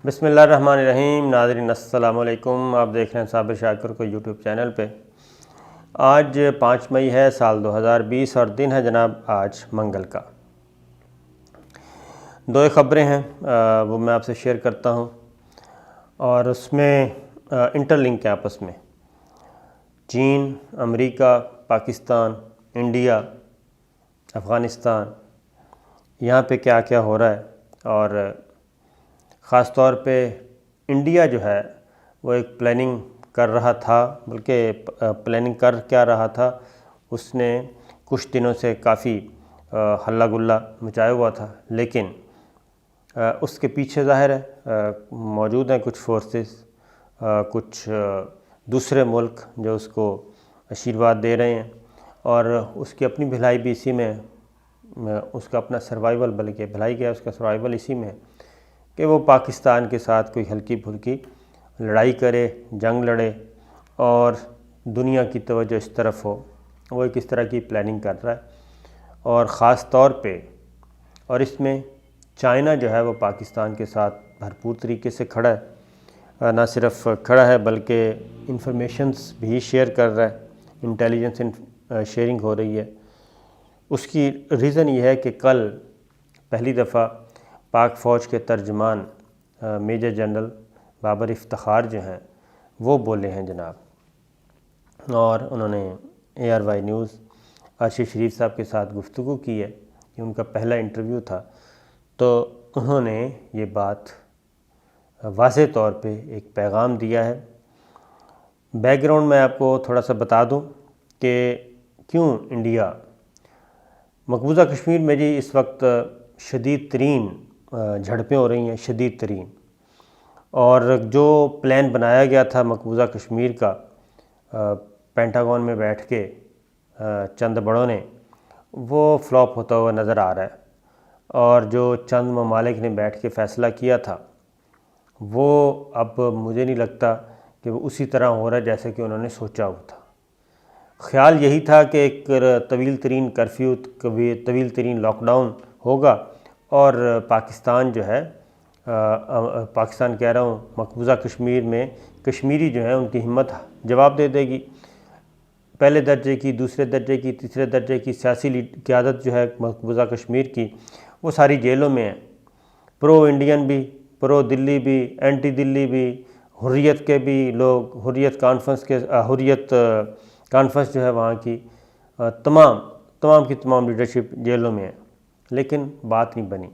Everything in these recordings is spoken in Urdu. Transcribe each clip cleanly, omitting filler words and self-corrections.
بسم اللہ الرحمن الرحیم۔ ناظرین السلام علیکم، آپ دیکھ رہے ہیں صابر شاکر کو یوٹیوب چینل پہ۔ آج 5 مئی ہے سال 2020 اور دن ہے جناب آج منگل کا۔ دو خبریں ہیں وہ میں آپ سے شیئر کرتا ہوں اور اس میں انٹر لنک ہے آپس میں۔ چین، امریکہ، پاکستان، انڈیا، افغانستان، یہاں پہ کیا کیا ہو رہا ہے، اور خاص طور پہ انڈیا جو ہے وہ ایک پلاننگ کر رہا تھا، بلکہ پلاننگ کر کیا رہا تھا، اس نے کچھ دنوں سے کافی ہلہ گلہ مچایا ہوا تھا، لیکن اس کے پیچھے ظاہر ہے موجود ہیں کچھ فورسز، کچھ دوسرے ملک جو اس کو آشیرواد دے رہے ہیں، اور اس کی اپنی بھلائی بھی اسی میں، اس کا اپنا سروائیول، بلکہ بھلائی کیا اس کا سروائیول اسی میں ہے کہ وہ پاکستان کے ساتھ کوئی ہلکی پھلکی لڑائی کرے، جنگ لڑے، اور دنیا کی توجہ اس طرف ہو۔ وہ ایک اس طرح کی پلاننگ کر رہا ہے، اور خاص طور پہ اور اس میں چائنا جو ہے وہ پاکستان کے ساتھ بھرپور طریقے سے کھڑا ہے، نہ صرف کھڑا ہے بلکہ انفارمیشنز بھی شیئر کر رہا ہے، انٹیلیجنس شیئرنگ ہو رہی ہے۔ اس کی ریزن یہ ہے کہ کل پہلی دفعہ پاک فوج کے ترجمان میجر جنرل بابر افتخار جو ہیں وہ بولے ہیں جناب، اور انہوں نے ARY نیوز ارشد شریف صاحب کے ساتھ گفتگو کی ہے، یہ ان کا پہلا انٹرویو تھا، تو انہوں نے یہ بات واضح طور پہ ایک پیغام دیا ہے۔ بیک گراؤنڈ میں آپ کو تھوڑا سا بتا دوں کہ کیوں انڈیا مقبوضہ کشمیر میں جی اس وقت شدید ترین جھڑپیں ہو رہی ہیں، شدید ترین، اور جو پلان بنایا گیا تھا مقبوضہ کشمیر کا پینٹاگون میں بیٹھ کے چند بڑوں نے، وہ فلاپ ہوتا ہوا نظر آ رہا ہے، اور جو چند ممالک نے بیٹھ کے فیصلہ کیا تھا وہ اب مجھے نہیں لگتا کہ وہ اسی طرح ہو رہا ہے جیسے کہ انہوں نے سوچا ہوا تھا۔ خیال یہی تھا کہ ایک طویل ترین کرفیو، طویل ترین لاک ڈاؤن ہوگا، اور پاکستان جو ہے، پاکستان کہہ رہا ہوں، مقبوضہ کشمیر میں کشمیری جو ہیں ان کی ہمت جواب دے دے گی۔ پہلے درجے کی، دوسرے درجے کی، تیسرے درجے کی سیاسی قیادت جو ہے مقبوضہ کشمیر کی، وہ ساری جیلوں میں ہیں، پرو انڈین بھی، پرو دلی بھی، اینٹی دلی بھی، حریت کے بھی لوگ، حریت کانفرنس جو ہے وہاں کی، تمام کی تمام لیڈرشپ جیلوں میں ہے، لیکن بات نہیں بنی۔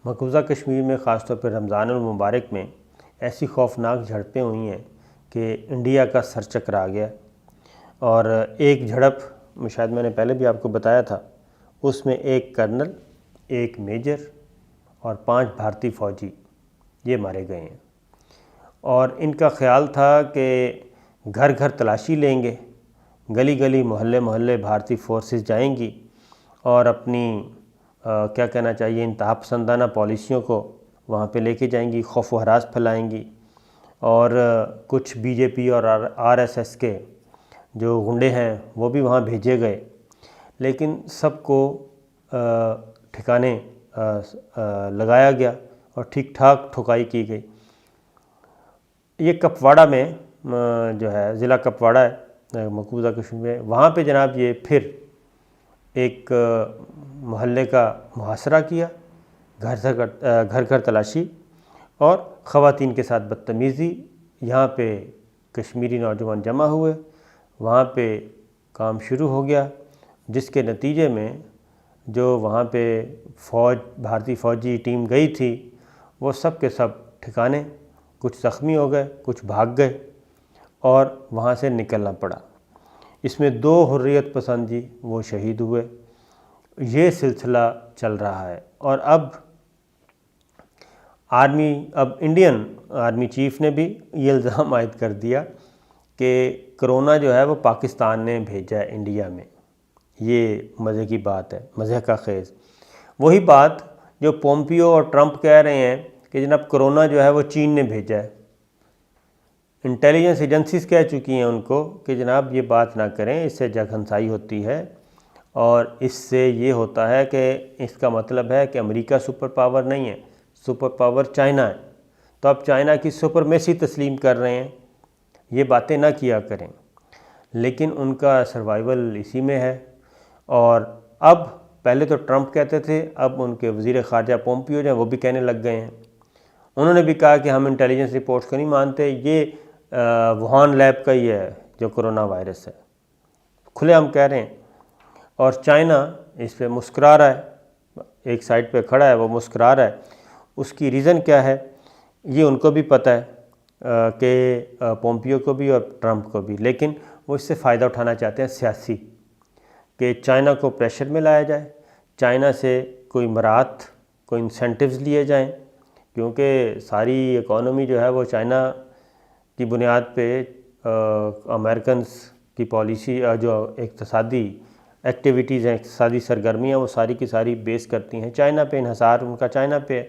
مقبوضہ کشمیر میں خاص طور پہ رمضان المبارک میں ایسی خوفناک جھڑپیں ہوئی ہیں کہ انڈیا کا سر چکرا گیا، اور ایک جھڑپ شاید میں نے پہلے بھی آپ کو بتایا تھا، اس میں ایک کرنل، ایک میجر اور 5 بھارتی فوجی یہ مارے گئے ہیں، اور ان کا خیال تھا کہ گھر گھر تلاشی لیں گے، گلی گلی محلے محلے بھارتی فورسز جائیں گی اور اپنی کیا کہنا چاہیے انتہا پسندانہ پالیسیوں کو وہاں پہ لے کے جائیں گی، خوف و ہراس پھیلائیں گی، اور کچھ BJP اور RSS کے جو غنڈے ہیں وہ بھی وہاں بھیجے گئے، لیکن سب کو ٹھکانے لگایا گیا اور ٹھیک ٹھاک ٹھکائی کی گئی۔ یہ کپواڑہ میں جو ہے، ضلع کپواڑہ ہے مقبوضہ کشمیر میں، وہاں پہ جناب یہ پھر ایک محلے کا محاصرہ کیا، گھر گھر تلاشی اور خواتین کے ساتھ بدتمیزی، یہاں پہ کشمیری نوجوان جمع ہوئے، وہاں پہ کام شروع ہو گیا، جس کے نتیجے میں جو وہاں پہ بھارتی فوجی ٹیم گئی تھی وہ سب کے سب ٹھکانے، کچھ زخمی ہو گئے، کچھ بھاگ گئے، اور وہاں سے نکلنا پڑا۔ اس میں 2 حریت پسند جی وہ شہید ہوئے۔ یہ سلسلہ چل رہا ہے، اور اب انڈین آرمی چیف نے بھی یہ الزام عائد کر دیا کہ کرونا جو ہے وہ پاکستان نے بھیجا ہے انڈیا میں۔ یہ مزے کی بات ہے، مزے کا خیز، وہی بات جو پومپیو اور ٹرمپ کہہ رہے ہیں کہ جناب کرونا جو ہے وہ چین نے بھیجا ہے۔ انٹیلیجنس ایجنسیز کہہ چکی ہیں ان کو کہ جناب یہ بات نہ کریں، اس سے جگ ہنسائی ہوتی ہے، اور اس سے یہ ہوتا ہے کہ اس کا مطلب ہے کہ امریکہ سپر پاور نہیں ہے، سپر پاور چائنا ہے، تو آپ چائنا کی سپرمیسی تسلیم کر رہے ہیں، یہ باتیں نہ کیا کریں، لیکن ان کا سروائیول اسی میں ہے۔ اور اب پہلے تو ٹرمپ کہتے تھے، اب ان کے وزیر خارجہ پومپیو جو ہیں وہ بھی کہنے لگ گئے ہیں، انہوں نے بھی کہا کہ ہم انٹیلیجنس رپورٹس کو نہیں مانتے، یہ ووہان لیب کا ہی ہے جو کرونا وائرس ہے، کھلے ہم کہہ رہے ہیں۔ اور چائنا اس پہ مسکرا رہا ہے، ایک سائڈ پہ کھڑا ہے، وہ مسکرا رہا ہے۔ اس کی ریزن کیا ہے یہ ان کو بھی پتہ ہے کہ پومپیو کو بھی اور ٹرمپ کو بھی، لیکن وہ اس سے فائدہ اٹھانا چاہتے ہیں سیاسی، کہ چائنا کو پریشر میں لایا جائے، چائنا سے کوئی مراعات، کوئی انسینٹیوز لیے جائیں، کیونکہ ساری اکانومی جو ہے وہ چائنا کی بنیاد پہ امریکنز کی پالیسی جو اقتصادی ایکٹیویٹیز ہیں، اقتصادی سرگرمیاں، وہ ساری کی ساری بیس کرتی ہیں چائنا پہ، انحصار ان کا چائنا پہ ہے۔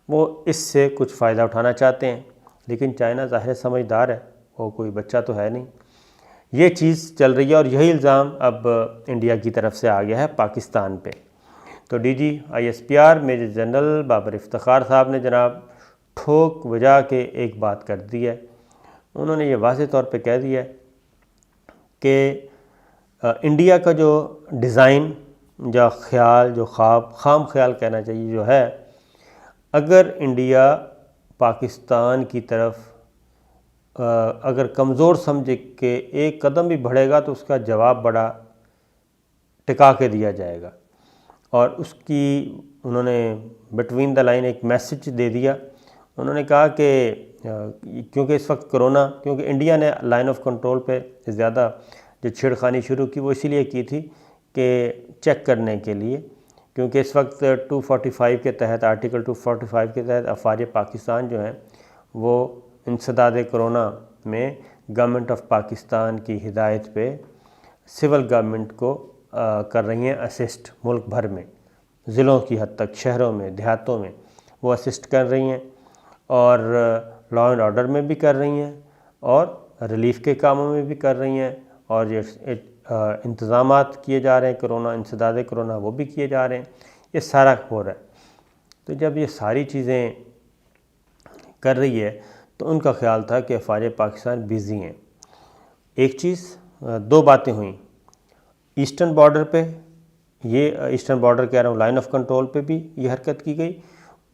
وہ اس سے کچھ فائدہ اٹھانا چاہتے ہیں، لیکن چائنا ظاہر سمجھدار ہے، وہ کوئی بچہ تو ہے نہیں۔ یہ چیز چل رہی ہے، اور یہی الزام اب انڈیا کی طرف سے آ گیا ہے پاکستان پہ۔ تو D G I S P R major general Babar Iftikhar صاحب نے جناب ٹھوک بجا کے ایک بات کر دی ہے، انہوں نے یہ واضح طور پہ کہہ دیا ہے کہ انڈیا کا جو ڈیزائن یا خیال، جو خواب، خام خیال کہنا چاہیے جو ہے، اگر انڈیا پاکستان کی طرف اگر کمزور سمجھے کہ ایک قدم بھی بڑھے گا تو اس کا جواب بڑا ٹکا کے دیا جائے گا، اور اس کی انہوں نے بٹوین دا لائن ایک میسج دے دیا۔ انہوں نے کہا کہ کیونکہ اس وقت کرونا، کیونکہ انڈیا نے لائن آف کنٹرول پہ زیادہ جو چھیڑخانی شروع کی وہ اسی لیے کی تھی کہ چیک کرنے کے لیے، کیونکہ اس وقت 245 کے تحت، آرٹیکل 245 کے تحت افواج پاکستان جو ہیں وہ انسداد کرونا میں گورنمنٹ آف پاکستان کی ہدایت پہ سول گورنمنٹ کو کر رہی ہیں اسسٹ، ملک بھر میں، ضلعوں کی حد تک، شہروں میں، دیہاتوں میں وہ اسسٹ کر رہی ہیں، اور لا اینڈ آرڈر میں بھی کر رہی ہیں، اور ریلیف کے کاموں میں بھی کر رہی ہیں، اور یہ انتظامات کیے جا رہے ہیں کرونا، انسداد کرونا وہ بھی کیے جا رہے ہیں، یہ سارا ہو رہا ہے۔ تو جب یہ ساری چیزیں کر رہی ہے تو ان کا خیال تھا کہ افواج پاکستان بیزی ہیں۔ ایک چیز، دو باتیں ہوئیں، ایسٹرن بارڈر پہ، یہ ایسٹرن بارڈر کہہ رہا ہوں، لائن آف کنٹرول پہ بھی یہ حرکت کی گئی،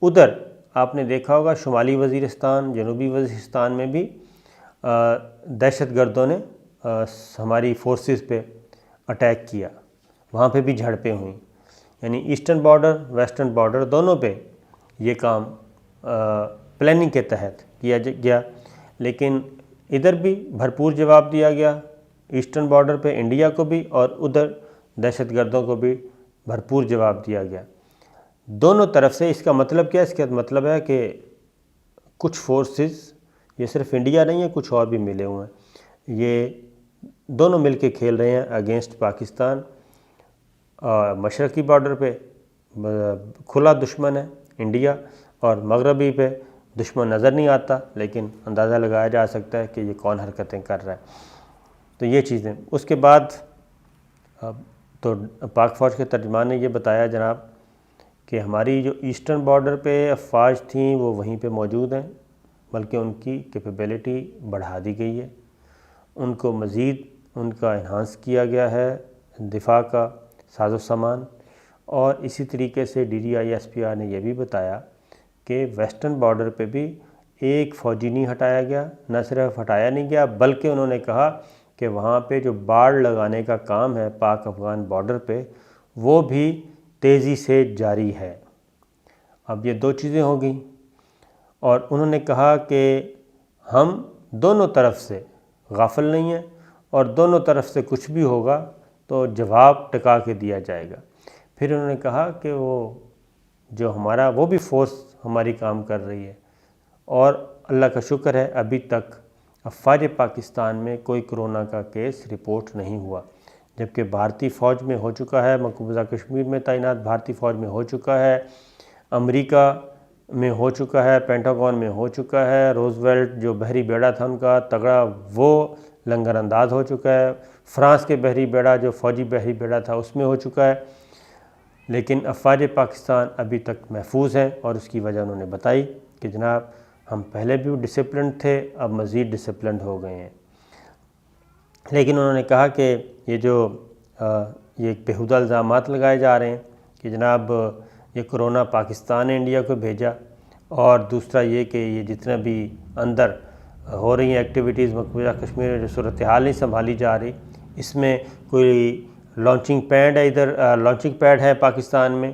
ادھر آپ نے دیکھا ہوگا شمالی وزیرستان، جنوبی وزیرستان میں بھی دہشت گردوں نے ہماری فورسز پہ اٹیک کیا، وہاں پہ بھی جھڑپیں ہوئیں، یعنی ایسٹرن بارڈر، ویسٹرن بارڈر دونوں پہ یہ کام پلاننگ کے تحت کیا گیا، لیکن ادھر بھی بھرپور جواب دیا گیا، ایسٹرن بارڈر پہ انڈیا کو بھی اور ادھر دہشت گردوں کو بھی بھرپور جواب دیا گیا، دونوں طرف سے۔ اس کا مطلب کیا ہے؟ اس کا مطلب ہے کہ کچھ فورسز، یہ صرف انڈیا نہیں ہے، کچھ اور بھی ملے ہوئے ہیں، یہ دونوں مل کے کھیل رہے ہیں اگینسٹ پاکستان۔ مشرقی بارڈر پہ کھلا دشمن ہے انڈیا، اور مغربی پہ دشمن نظر نہیں آتا، لیکن اندازہ لگایا جا سکتا ہے کہ یہ کون حرکتیں کر رہا ہے۔ تو یہ چیزیں، اس کے بعد تو پاک فوج کے ترجمان نے یہ بتایا جناب کہ ہماری جو ایسٹرن بارڈر پہ افواج تھیں وہ وہیں پہ موجود ہیں، بلکہ ان کی کیپیبلٹی بڑھا دی گئی ہے، ان کو مزید ان کا انہانس کیا گیا ہے، دفاع کا ساز و سامان۔ اور اسی طریقے سے D G I S P R نے یہ بھی بتایا کہ ویسٹرن بارڈر پہ بھی ایک فوجی نہیں ہٹایا گیا، نہ صرف ہٹایا نہیں گیا بلکہ انہوں نے کہا کہ وہاں پہ جو باڑ لگانے کا کام ہے پاک افغان بارڈر پہ وہ بھی تیزی سے جاری ہے۔ اب یہ دو چیزیں ہو گئیں، اور انہوں نے کہا کہ ہم دونوں طرف سے غافل نہیں ہیں، اور دونوں طرف سے کچھ بھی ہوگا تو جواب ٹکا کے دیا جائے گا۔ پھر انہوں نے کہا کہ وہ جو ہمارا وہ بھی فورس ہماری کام کر رہی ہے، اور اللہ کا شکر ہے ابھی تک افواج پاکستان میں کوئی کرونا کا کیس رپورٹ نہیں ہوا، جبکہ بھارتی فوج میں ہو چکا ہے، مقبوضہ کشمیر میں تعینات بھارتی فوج میں ہو چکا ہے، امریکہ میں ہو چکا ہے، پینٹاگون میں ہو چکا ہے، روزویلٹ جو بحری بیڑا تھا ان کا تگڑا وہ لنگر انداز ہو چکا ہے، فرانس کے بحری بیڑا جو فوجی بحری بیڑا تھا اس میں ہو چکا ہے، لیکن افواج پاکستان ابھی تک محفوظ ہیں، اور اس کی وجہ انہوں نے بتائی کہ جناب ہم پہلے بھی ڈسپلنڈ تھے، اب مزید ڈسپلنڈ ہو گئے ہیں۔ لیکن انہوں نے کہا کہ یہ بیہودہ الزامات لگائے جا رہے ہیں کہ جناب یہ کرونا پاکستان نے انڈیا کو بھیجا، اور دوسرا یہ کہ یہ جتنا بھی اندر ہو رہی ہیں ایکٹیویٹیز مقبوضہ کشمیر میں جو صورتحال نہیں سنبھالی جا رہی، اس میں کوئی لانچنگ پیڈ ہے، ادھر لانچنگ پیڈ ہے پاکستان میں،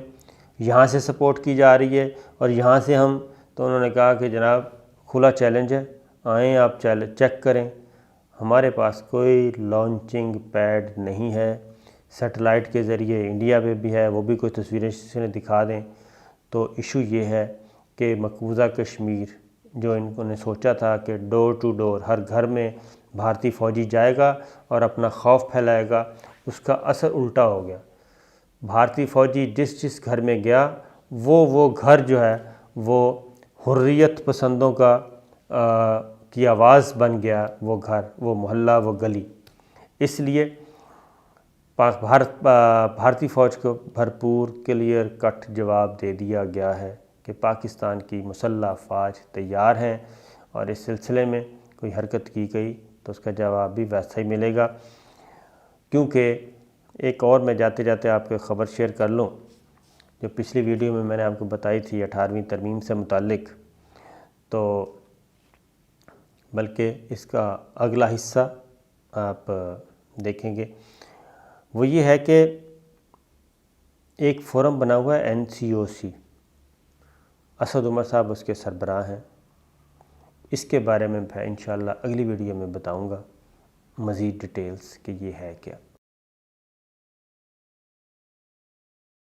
یہاں سے سپورٹ کی جا رہی ہے اور یہاں سے ہم، تو انہوں نے کہا کہ جناب کھلا چیلنج ہے، آئیں آپ چیک کریں، ہمارے پاس کوئی لانچنگ پیڈ نہیں ہے، سیٹلائٹ کے ذریعے انڈیا پہ بھی ہے، وہ بھی کوئی تصویریں سے دکھا دیں۔ تو ایشو یہ ہے کہ مقبوضہ کشمیر جو انہوں نے سوچا تھا کہ ڈور ٹو ڈور ہر گھر میں بھارتی فوجی جائے گا اور اپنا خوف پھیلائے گا، اس کا اثر الٹا ہو گیا۔ بھارتی فوجی جس گھر میں گیا وہ گھر جو ہے وہ حریت پسندوں کی آواز بن گیا، وہ گھر، وہ محلہ، وہ گلی۔ اس لیے بھارتی فوج کو بھرپور کلیئر کٹ جواب دے دیا گیا ہے کہ پاکستان کی مسلح افواج تیار ہیں، اور اس سلسلے میں کوئی حرکت کی گئی تو اس کا جواب بھی ویسا ہی ملے گا۔ کیونکہ ایک اور میں جاتے جاتے آپ کو خبر شیئر کر لوں، جو پچھلی ویڈیو میں نے آپ کو بتائی تھی 18ویں ترمیم سے متعلق، تو بلکہ اس کا اگلا حصہ آپ دیکھیں گے، وہ یہ ہے کہ ایک فورم بنا ہوا ہے NCOC، اسد عمر صاحب اس کے سربراہ ہیں۔ اس کے بارے میں انشاءاللہ اگلی ویڈیو میں بتاؤں گا مزید ڈیٹیلز کہ یہ ہے کیا۔